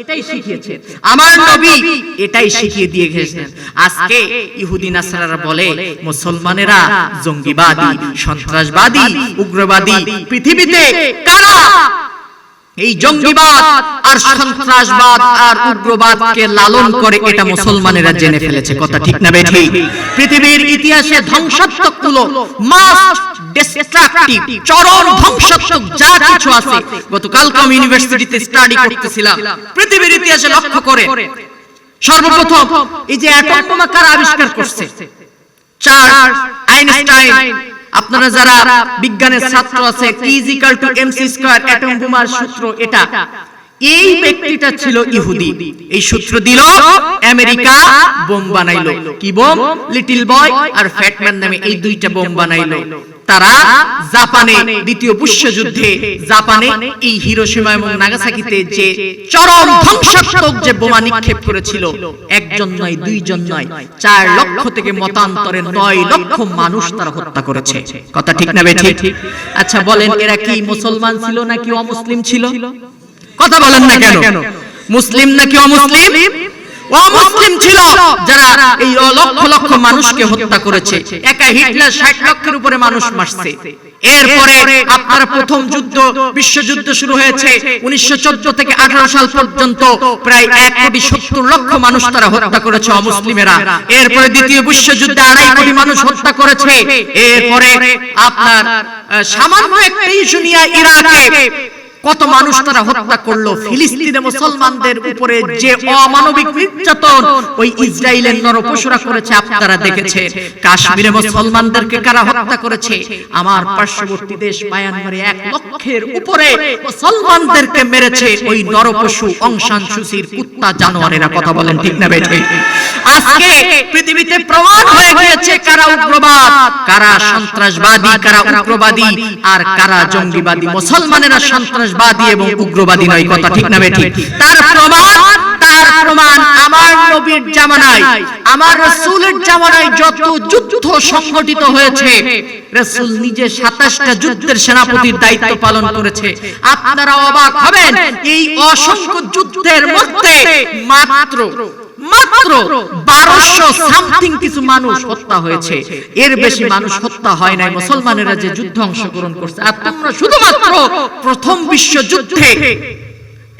এটাই শিখিয়েছেন আমার নবী, এটাই শিখিয়ে দিয়ে গেছেন। আজকে ইহুদি নাসারারা বলে মুসলমানেরা জঙ্গিবাদী, সন্ত্রাসবাদী, উগ্রবাদী। পৃথিবীতে কারা এই জঙ্গিবাদ আর সন্ত্রাসবাদ আর উগ্রবাদকে লালন করে এটা মুসলমানেরা জেনে ফেলেছে। কথা ঠিক না বেঠিক? পৃথিবীর ইতিহাসে ধ্বংসাত্মকগুলো মাস ডিস্ট্রাকটিভ, চরম ধ্বংসাত্মক যা কিছু আছে, গতকালকে আমি ইউনিভার্সিটিতে স্টাডি করতেছিলাম পৃথিবীর ইতিহাসে লক্ষ্য করে সর্বপ্রথম এই যে অ্যাটম বোমা কারা আবিষ্কার করছে? Charles Einstein. আপনারা যারা বিজ্ঞানের ছাত্র আছে, E = mc², অ্যাটম বোমার সূত্র এটা। এই ব্যক্তিটা ছিল ইহুদি। এই সূত্র দিল, আমেরিকা বোম বানাইলো। কি বোম? লিটল বয় আর ফ্যাটম্যান নামে এই দুইটা বোম বানাইলো। তারা জাপানে দ্বিতীয় বিশ্বযুদ্ধে জাপানে এই হিরোশিমা এবং নাগাসাকিতে যে চরম ধ্বংসাত্মক যে বোমা নিক্ষেপ করেছিল, একজন নয়, দুইজন নয়, 4 লক্ষ থেকে মতান্তরে 9 লক্ষ মানুষ তারা হত্যা করেছে। কথা ঠিক না বেঠিক? আচ্ছা বলেন, এরা কি মুসলমান ছিল নাকি অমুসলিম ছিল? কথা বলেন না কেন? মুসলিম নাকি অমুসলিম? অমুসলিম ছিল যারা এই লক্ষ লক্ষ মানুষকে হত্যা করেছে। একা হিটলার 60 লক্ষের উপরে মানুষ মারছে। এরপরে আপনার প্রথম যুদ্ধ, বিশ্বযুদ্ধ শুরু হয়েছে 1914 থেকে 18 সাল পর্যন্ত প্রায় 1,70,00,000 মানুষ তারা হত্যা করেছে অমুসলিমেরা। এরপরে দ্বিতীয় বিশ্বযুদ্ধে 2.5 কোটি মানুষ হত্যা করেছে। এরপরে আপনার সামান্য একটা ইস্যু নিয়ে ইরাকে কত মানুষ তারা হত্যা করলো। ফিলিস্তিনে মুসলমানদের উপরে যে অমানবিক নির্যাতন ওই ইসরায়েলের নরপশুরা করেছে আপনারা দেখেছেন। কাশ্মীরে মুসলমানদেরকে কারা হত্যা করেছে? আমার পার্শ্ববর্তী দেশ মায়ানমারে 1 লক্ষের উপরে মুসলমানদেরকে মেরেছে ওই নরপশু অং সান সুচির কুত্তা জানোয়ারেরা। কথা বলেন ঠিক না বেঠিক? আজকে পৃথিবীতে প্রমাণ হয়ে গিয়েছে কারা উগ্রবাদ, কারা সন্ত্রাসবাদী, কারা উগ্রবাদী আর কারা জঙ্গিবাদী। মুসলমানেরা সন্ত্রাস বাদী এবং উগ্রবাদী নয়। কথা ঠিক না বেঠিক? তার প্রমাণ আমার নবীর জামানায়, আমার রাসূলের জামানায় যত যুদ্ধ সংগঠিত হয়েছে, রাসূল নিজে 27টা যুদ্ধের সেনাপতির দায়িত্ব পালন করেছে। আপনারা অবাক হবেন, এই অসংখ্য যুদ্ধের মধ্যে মাত্র 1200 সামথিং কিছু মানুষ হত্যা হয়েছে। এর বেশি মানুষ হত্যা হয় নাই মুসলমানেরা যে যুদ্ধে অংশগ্রহণ করছে। আর তোমরা শুধুমাত্র প্রথম বিশ্বযুদ্ধে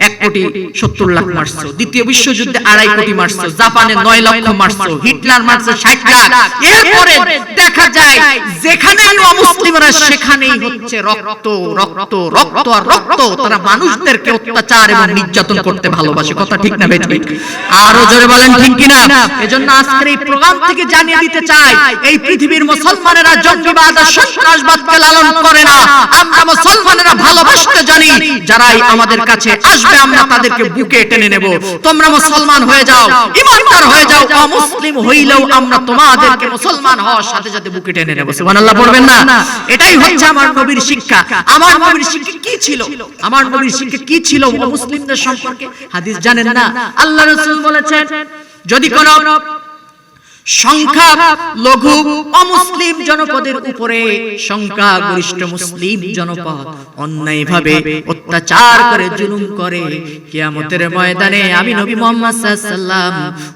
1,70,00,000 মারছো, দ্বিতীয় বিশ্বযুদ্ধে 2.5 কোটি মারছো, জাপানে 9 লক্ষ মারছো, হিটলার মারছে 60 লাখ। এরপরে দেখা যায় যেখানেই অমুসলিমরা সেখানেই হচ্ছে রক্ত রক্ত রক্ত আর রক্ত। তারা মানুষদেরকে অত্যাচার এবং নির্যাতন করতে ভালোবাসে। কথা ঠিক না বেঠিক? আরো জোরে বলেন ঠিক কিনা? এজন্য আজকের এই প্রোগ্রাম থেকে জানিয়ে দিতে চাই, এই পৃথিবীর মুসলমানেরা জঙ্গিবাদ আর সন্ত্রাসবাদকে লালন করে না। আমরা মুসলমানেরা ভালোবাসতে জানি। যারাই আমাদের কাছে আসবে আমরা তাদেরকে বুকে টেনে নেব। তোমরা মুসলমান হয়ে যাও, ঈমানদার হয়ে যাও, অমুসলিম হইলেও আমরা তোমাদেরকে মুসলমান হওয়ার সাথে সাথে বুকে টেনে নেব। সুবহানাল্লাহ পড়বেন না? এটাই হচ্ছে আমার নবীর শিক্ষা। আমার নবীর শিক্ষা কি ছিল? আমার নবীর শিক্ষা কি ছিল মুসলিমদের সম্পর্কে? হাদিস জানেন না? আল্লাহ রাসূল বলেছেন, যদি কোন সংখ্যা লঘু অমুসলিম জনপদের উপরে সংখ্যাগরিষ্ঠ মুসলিম জনপদ অন্যায়ভাবে অত্যাচার করে, জুলুম করে, কিয়ামতের ময়দানে আমি নবী মুহাম্মদ সাল্লাল্লাহু আলাইহি ওয়াসাল্লাম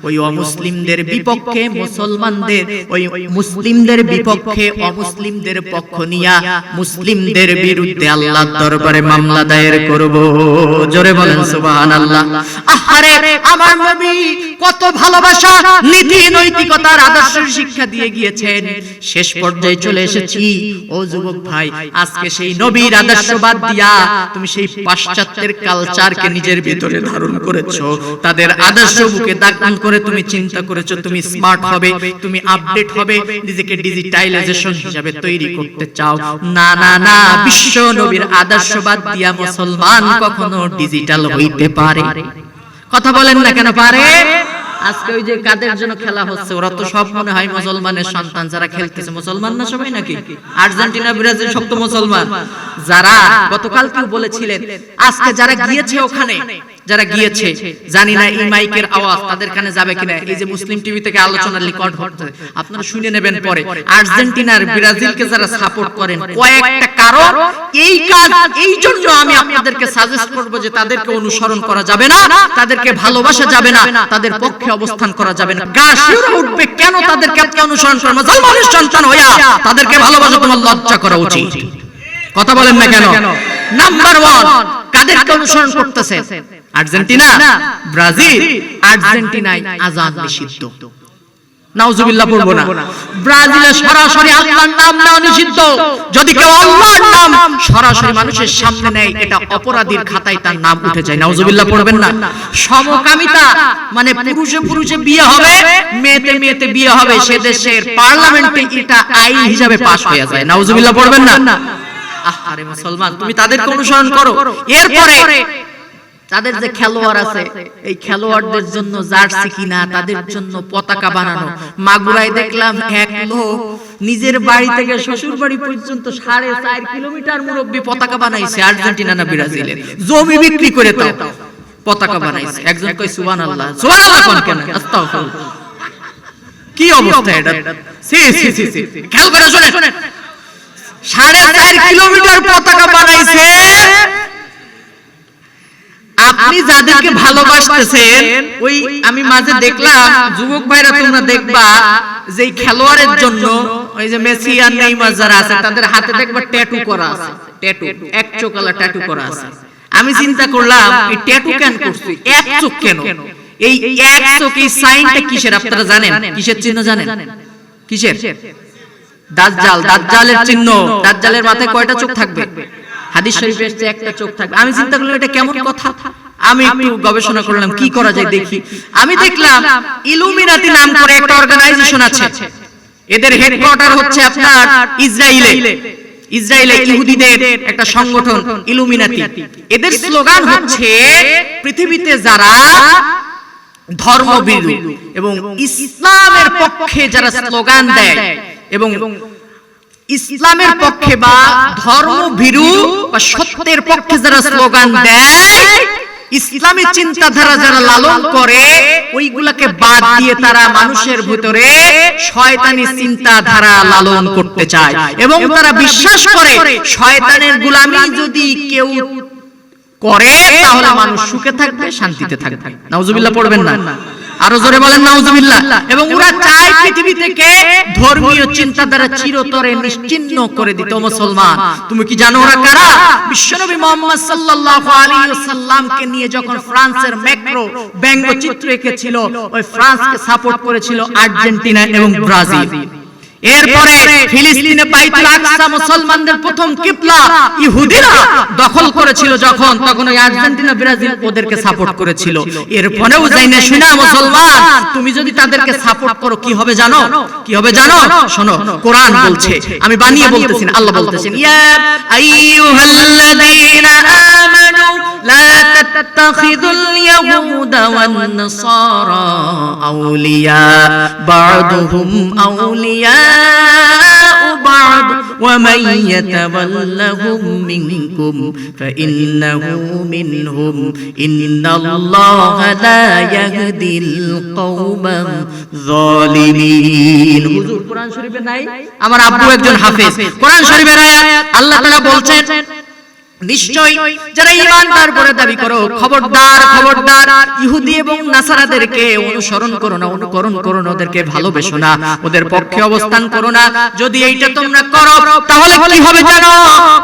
ওই অমুসলিমদের বিপক্ষে মুসলমানদের, ওই মুসলিমদের বিপক্ষে অমুসলিমদের পক্ষ নিয়া মুসলিমদের বিরুদ্ধে আল্লাহর দরবারে মামলা দায়ের করব। জোরে বলেন সুবহানাল্লাহ। আহারে আমার নবী কত ভালোবাসা, নীতি, নৈতিকতার আদর্শ শিক্ষা দিয়ে গিয়েছেন। শেষ পর্যায়ে চলে এসেছি। ও যুবক ভাই, আজকে সেই নবীর আদর্শ বাদ দিয়া তুমি সেই পাশ্চাত্যের কালচারকে নিজের ভিতরে ধারণ করেছো। তাদের আদর্শ বুকে দাগ করে তুমি চিন্তা করেছো তুমি স্মার্ট হবে, তুমি আপডেট হবে, নিজেকে ডিজিটালাইজেশন হিসাবে তৈরি করতে চাও। না না না, বিশ্ব নবীর আদর্শ বাদ দিয়া মুসলমান কখনো ডিজিটাল হইতে পারে? কথা বলেন না কেন পারে? আজকে ওই যে কাদের জন্য খেলা হচ্ছে, ওরা তো সব মনে হয় মুসলমানের সন্তান। যারা খেলতেছে মুসলমান না সবাই নাকি? আর্জেন্টিনা, ব্রাজিল সব তো মুসলমান। যারা গতকাল কেউ বলেছিলেন, আজকে যারা গিয়েছে ওখানে, যারা গিয়েছে, জানি না এই মাইকের আওয়াজ তাদের কানে যাবে কিনা, এই যে মুসলিম টিভি থেকে আলোচনা রেকর্ড হচ্ছে, আপনারা শুনে নেবেন পরে। আর্জেন্টিনার ব্রাজিলকে যারা সাপোর্ট করেন, কয়েকটা কারণ, এই কাজ, এই জন্য আমি আপনাদেরকে সাজেস্ট করব যে তাদেরকে অনুসরণ করা যাবে না, তাদেরকে ভালোবাসা যাবে না, তাদের পক্ষে অবস্থান করা যাবে না। গা শিউরে উঠবে, কেন তাদেরকে আপনি অনুসরণ করেন? মুসলমানের সন্তান হইয়া তাদেরকে ভালোবাসা তোমার লজ্জা করা উচিত। কথা বলেন না কেন? নাম্বার 1 কাদেরকে অনুসরণ করতেছে? Argentina, Brazil. আর্জেন্টিনায় আযান নিষিদ্ধ, নাউজুবিল্লাহ পড়বো না। ব্রাজিলে সরাসরি আল্লাহর নাম নেওয়া নিষিদ্ধ। যদি কেউ আল্লাহর নাম সরাসরি মানুষের সামনে নেয়, এটা অপরাধীর খাতায় তার নাম উঠে যায়। নাউজুবিল্লাহ পড়বেন না। সমকামিতা মানে পুরুষে পুরুষে বিয়ে হবে, মেয়েতে মেয়েতে বিয়ে হবে, সে দেশের পার্লামেন্টে এটা আইন হিসাবে পাস হয়ে যায়। নাউজুবিল্লাহ পড়বেন না। আরে মুসলমান, তুমি তাদেরকে অনুসরণ করো। এরপরে তাদের যে খেলোয়াড় আছে, এই খেলোয়াড়দের জন্য জার্সি কিনা, তাদের জন্য পতাকা বানানো। মাগুরায় দেখলাম এক লোক নিজের বাড়ি থেকে শ্বশুর বাড়ি পর্যন্ত 4.5 কিলোমিটার মুরব্বি পতাকা বানাইছে। আর্জেন্টিনা না ব্রাজিলের, জমি বিক্রি করে তাও পতাকা বানাইছে। একজন কয় সুবহানাল্লাহ, সুবহানাল্লাহ কোন কেন? আস্তাগফিরুল্লাহ। কি অবস্থা এটা? সি সি সি সি, খেয়াল করে শুনেন, 4.5 কিলোমিটার পতাকা বানাইছে। আপনি যাদেরকে ভালোবাসতেছেন, ওই আমি মাঝে দেখলাম, যুবক ভাইরা তোমরা দেখবা যে খেলোয়াড়ের জন্য ওই যে মেসি আর নেইমার যারা আছে, তাদের হাতে দেখবা ট্যাটু করা আছে, ট্যাটু, এক চোখলা ট্যাটু করা আছে। আমি চিন্তা করলাম এই ট্যাটু কেন করছি, এক চোখ কেন? এই এক চোখ, এই সাইনটা কিসের আপনারা জানেন? কিসের চিহ্ন জানেন? কিসের? দাজ্জাল, দাজ্জালের চিহ্ন। দাজ্জালের মাথায় কয়টা চোখ থাকবে? হাদিস শরীফে এসেছে একটা চোখ থাকবে। আমি চিন্তা করলাম এটা কেমন কথা। আমি একটু গবেষণা করলাম কি করা যায় দেখি। আমি দেখলাম ইলুমিনাতি নাম করে একটা অর্গানাইজেশন আছে, এদের হেডকোয়ার্টার হচ্ছে আপনার ইসরায়েলে। ইসরায়েলে ইহুদিদের একটা সংগঠন ইলুমিনাতি। এদের স্লোগান হচ্ছে পৃথিবীতে যারা ধর্মভীরু এবং ইসলামের পক্ষে যারা স্লোগান দেয় এবং ইসলামের পক্ষে বা ধর্মভীরু বা সত্যের পক্ষে যারা স্লোগান দেয়, ইসলামী চিন্তাধারা যারা লালন করে, ওইগুলাকে বাদ দিয়ে তারা মানুষের ভিতরে শয়তানি চিন্তাধারা লালন করতে চায় এবং তারা বিশ্বাস করে শয়তানের গোলামি যদি কেউ করে তাহলে মানুষ সুখে থাকবে, শান্তিতে থাকবে। নাউজুবিল্লাহ পড়বেন না, আরো জোরে বলেন নাউজুবিল্লাহ। এবং ওরা চায় পৃথিবী থেকে ধর্মীয় চিন্তাধারা চিরতরে নিশ্চিহ্ন করে দিতে। মুসলমান, তুমি কি জানো ওরা কারা? বিশ্বনবী মুহাম্মদ সাল্লাল্লাহু আলাইহি ওয়াসাল্লামকে নিয়ে যখন ফ্রান্সের ম্যাক্রো ব্যঙ্গচিত্র এঁকেছিল, ওই ফ্রান্সকে সাপোর্ট করেছিল আর্জেন্টিনা এবং ব্রাজিল। এরপরে ফিলিস্তিনে বাইতুল আকসা মুসলমানদের প্রথম কিবলা ইহুদিরা দখল করেছিল যখন, তখন ওই আর্জেন্টিনা ব্রাজিল ওদেরকে সাপোর্ট করেছিল। এরপরেও যাই না শুনা মুসলমান, তুমি যদি তাদেরকে সাপোর্ট করো কি হবে জানো? কি হবে জানো? শোনো, কোরআন বলছে, আমি বানিয়ে বলতেছি না, আল্লাহ বলতেছেন, ইয়া আইয়ুহাল্লাযীনা আমানু লা তাত্তাখিযুল ইয়াহুদা ওয়ান নাসারা আউলিয়া বা'দুহুম আউলিয়া بعض ومن يتولهم منكم فإنه منهم إن الله لا يهدي القوم الظالمين। হুজুর কোরআন শরীফে নাই? আমার আব্বু একজন হাফেজ। কোরআন শরীফের আয়াত আল্লাহ তাআলা বলছেন, নিশ্চয় যারা ঈমানদার বলে দাবি করো, খবরদার খবরদার ইহুদি এবং নাসারাদেরকে অনুসরণ করো না, অনুকরণ করো না, ওদেরকে ভালোবেসো না, ওদের পক্ষে অবস্থান করো না। যদি এইটা তোমরা করো তাহলে কি হবে জানো?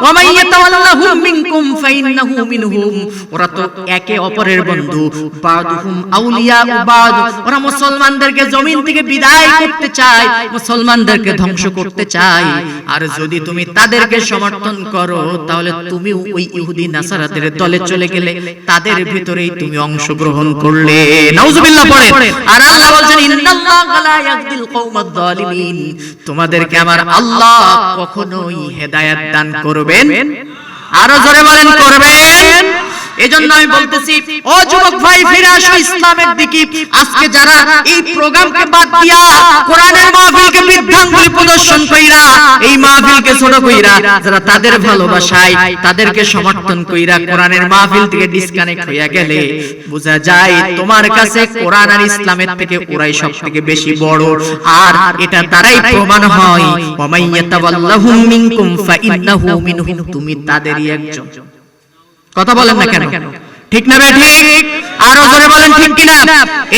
ওয়া মান ইয়াতাওয়াল্লাহুম মিনকুম ফাইন্নাহু মিনহুম। ওরা তো একে অপরের বন্ধু। বাদুহুম আউলিয়া বাদ। ওরা মুসলমানদেরকে জমিন থেকে বিদায় করতে চায়, মুসলমানদেরকে ধ্বংস করতে চায়। আর যদি তুমি তাদেরকে সমর্থন করো তাহলে তুমি ওই ইহুদি নাসারাদের দলে চলে গেলে, তাদের ভিতরেই তুমি অংশগ্রহণ করলে। নাউজুবিল্লাহ পড়ে। আর আল্লাহ বলেন, ইন্নাল্লাহা লা ইয়াহদিল কওমাদ যালিমিন। তোমাদেরকে আমার আল্লাহ কখনোই হেদায়েত দান করবেন, আরো জোরে বলেন করবেন, এজন্য আমি বলতেছি, ও যুবক ভাই, ফিরে আসো ইসলামের দিকে। আজকে যারা এই প্রোগ্রামকে বাদ দিয়া কোরআনের মাহফিলকে বৃদ্ধাঙ্গুলি প্রদর্শন কইরা, এই মাহফিলকে ছোট কইরা, যারা তাদের ভালোবাসায় তাদেরকে সমর্থন কইরা কোরআনের মাহফিল থেকে ডিসকানেক্ট হইয়া গেলে বোঝা যায় তোমার কাছে কোরআন আর ইসলামের থেকে ওরাই সবথেকে বেশি বড়। আর এটা দ্বারাই প্রমাণ হয় ওয়ামাইয়াতাওয়াল্লাহুম মিনকুম ফাইন্নাহু মিনহুম, তুমি তাদেরই একজন। কথা বলেন না কেন? ঠিক না বে ঠিক? আরো জোরে বলেন ঠিক কিনা?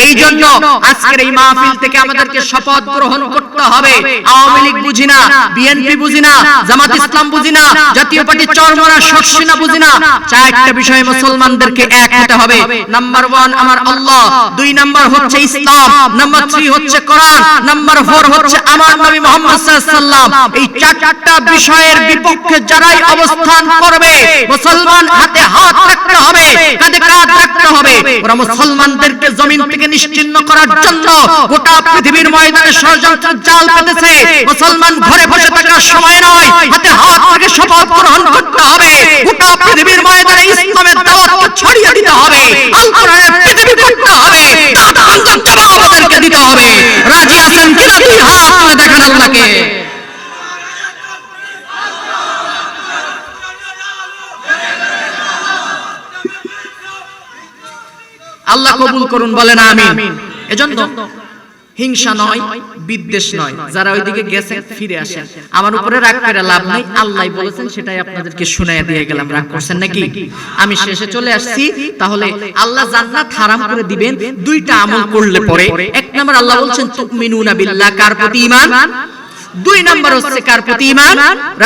এই জন্য আজকের এই মাহফিল থেকে আমাদেরকে শপথ গ্রহণ করতে হবে। আওয়ামী লীগ বুঝি না, বিএনপি বুঝি না, জামাত ইসলাম বুঝি না, জাতীয় পার্টি চরমরা শর্ষিনা বুঝি না। চারটা বিষয়ে মুসলমানদেরকে এক হতে হবে। নাম্বার 1 আমার আল্লাহ, 2 নাম্বার হচ্ছে ইসলাম, নাম্বার 3 হচ্ছে কোরআন, নাম্বার 4 হচ্ছে আমার নবী মুহাম্মদ সাল্লাল্লাহু আলাইহি সাল্লাম। এই চারটা বিষয়ের বিপক্ষে যারাই অবস্থান করবে, মুসলমান হাতে হাত রাখতে হবে, কাঁধে কাঁধ রাখতে হবে। ওরা মুসলমানদেরকে জমিন থেকে নিশ্চিহ্ন করার জন্য গোটা পৃথিবীর ময়দানে ষড়যন্ত্রের জাল পেতেছে। মুসলমান ঘরে বসে থাকার সময় নয়, হাতে হাত রেখে শপথ গ্রহণ করতে হবে। গোটা পৃথিবীর ময়দানে ইসলামের দাওয়াতকে ছড়িয়ে দিতে হবে, আল কোরআনের পৃথিবী করতে হবে, দাওয়াতের জবাব আমাদেরকে দিতে হবে। রাজি আছেন কিনা? দুই হাত তুলে দেখান আল্লাহকে। আল্লাহ কবুল করুন, বলেন আমিন। এজন্য হিংসা নয়, বিদ্বেষ নয়, যারা ওইদিকে গেছেন ফিরে আসেন। আমার উপরে রাগ করে লাভ নাই, আল্লাহ বলেছেন সেটাই আপনাদেরকে শুনাইয়া দিয়ে গেলাম। রাগ করছেন নাকি? আমি শেষে চলে আসছি। তাহলে আল্লাহ জান্নাত হারাম করে দিবেন দুইটা আমল করলে পরে। এক নাম্বার আল্লাহ বলছেন তুমিনুনা বিল্লাহ, কার প্রতি ঈমান? 2 নাম্বার হচ্ছে কার প্রতি ঈমান?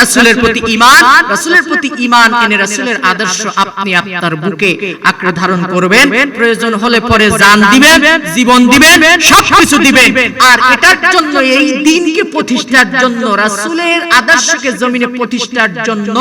রাসূলের প্রতি ঈমান। রাসূলের প্রতি ঈমান এনে রাসূলের আদর্শ আপনি আপনার বুকে আঁকড়ে ধারণ করবেন। প্রয়োজন হলে পরে জান দিবেন, জীবন দিবেন, সবকিছু দিবেন। আর এটার জন্য, এই দ্বীনকে প্রতিষ্ঠার জন্য, রাসূলের আদর্শকে জমিনে প্রতিষ্ঠার জন্য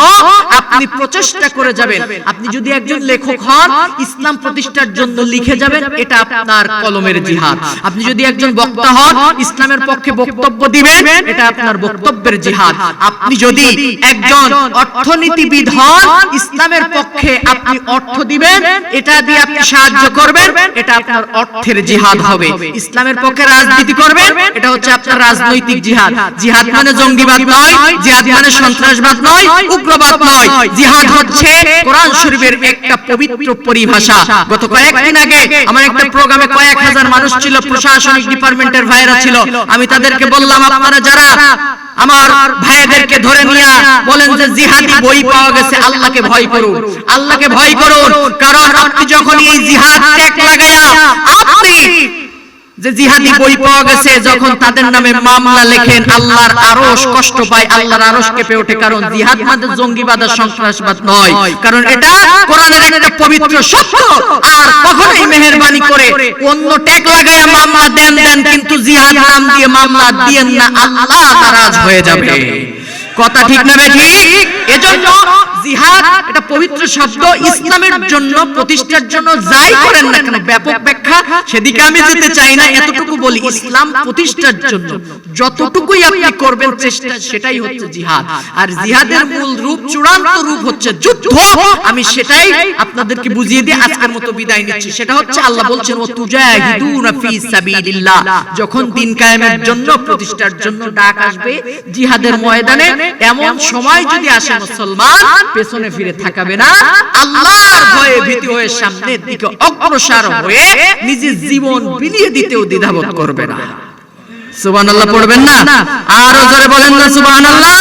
আপনি প্রচেষ্টা করে যাবেন। আপনি যদি একজন লেখক হন, ইসলাম প্রতিষ্ঠার জন্য লিখে যাবেন, এটা আপনার কলমের জিহাদ। আপনি যদি একজন বক্তা হন, ইসলামের পক্ষে বক্তব্য দিবেন, এটা আপনার বক্তব্যের জিহাদ। আপনি যদি একজন অর্থনীতিবিদ হন, ইসলামের পক্ষে আপনি অর্থ দিবেন, এটা দিয়ে আপনি সাহায্য করবেন, এটা আপনার অর্থের জিহাদ হবে। ইসলামের পক্ষে রাজনীতি করবেন, এটা হচ্ছে আপনার রাজনৈতিক জিহাদ। জিহাদ মানে জঙ্গিবাদ নয়, জিহাদ মানে সন্ত্রাসবাদ নয়, উগ্রবাদ নয়। জিহাদ হচ্ছে কোরআন শরীফের একটা পবিত্র পরিভাষা। গত কয়েকদিন আগে আমার একটা প্রোগ্রামে কয়েক হাজার মানুষ ছিল, প্রশাসনিক ডিপার্টমেন্টের ভাইরা ছিল। আমি তাদেরকে বললাম, আপনারা যারা আমার ভাইদেরকে ধরে নিয়ে বলেন যে জিহাদি বই পাওয়া গেছে, আল্লাহকে ভয় করুন, আল্লাহকে ভয় করুন। কারণ আপনি যখন এই জিহাদ ট্যাগ লাগায়া আপনি যে জিহাদি বই পাওয়া গেছে, যখন তাদের নামে মামলা লেখেন, আল্লাহর আরশ কষ্ট পায়, আল্লাহর আরশ কেঁপে ওঠে। কারণ জিহাদ মানে জঙ্গিবাদ আর সন্ত্রাসবাদ নয়, কারণ এটা কোরআনের একটা পবিত্র শব্দ। আর কখনোই মেহেরবানি করে অন্য ট্যাগ লাগায়া মামলা দেন, কিন্তু জিহাদ নাম দিয়ে মামলা দিয়েন না, আল্লাহ নারাজ হয়ে যাবে। কথা ঠিক না ঠিক? এজন্য জিহাদ এটা পবিত্র শব্দ। ইসলামের জন্য, প্রতিষ্ঠার জন্য যাই করেন না কেন, ব্যাপক ব্যাখ্যা সেদিকে আমি যেতে চাই না, এতটুকু বলি, ইসলাম প্রতিষ্ঠার জন্য যতটুকুই আপনি করবেন চেষ্টা, সেটাই হচ্ছে জিহাদ। আর জিহাদের মূল রূপ, চূড়ান্ত রূপ হচ্ছে যুদ্ধ। আমি সেটাই আপনাদেরকে বুঝিয়ে দিয়ে আজকের মতো বিদায় নিচ্ছি। সেটা হচ্ছে আল্লাহ বলছেন ও তুজাহিদুনা ফি সাবিলিল্লাহ। যখন দিন কায়েমের জন্য, প্রতিষ্ঠার জন্য ডাক আসবে জিহাদের ময়দানে, এমন সময় যদি আসে, মুসলমান পেছনে ফিরে থাকবে না, আল্লাহর ভয়ে ভীতি হয়ে সামনের দিকে অগ্রসর হয়ে নিজের জীবন বিলিয়ে দিতেও দ্বিধাবোধ করবে না। সুবহানাল্লাহ পড়বেন না? আরো জোরে বলেন না সুবহানাল্লাহ।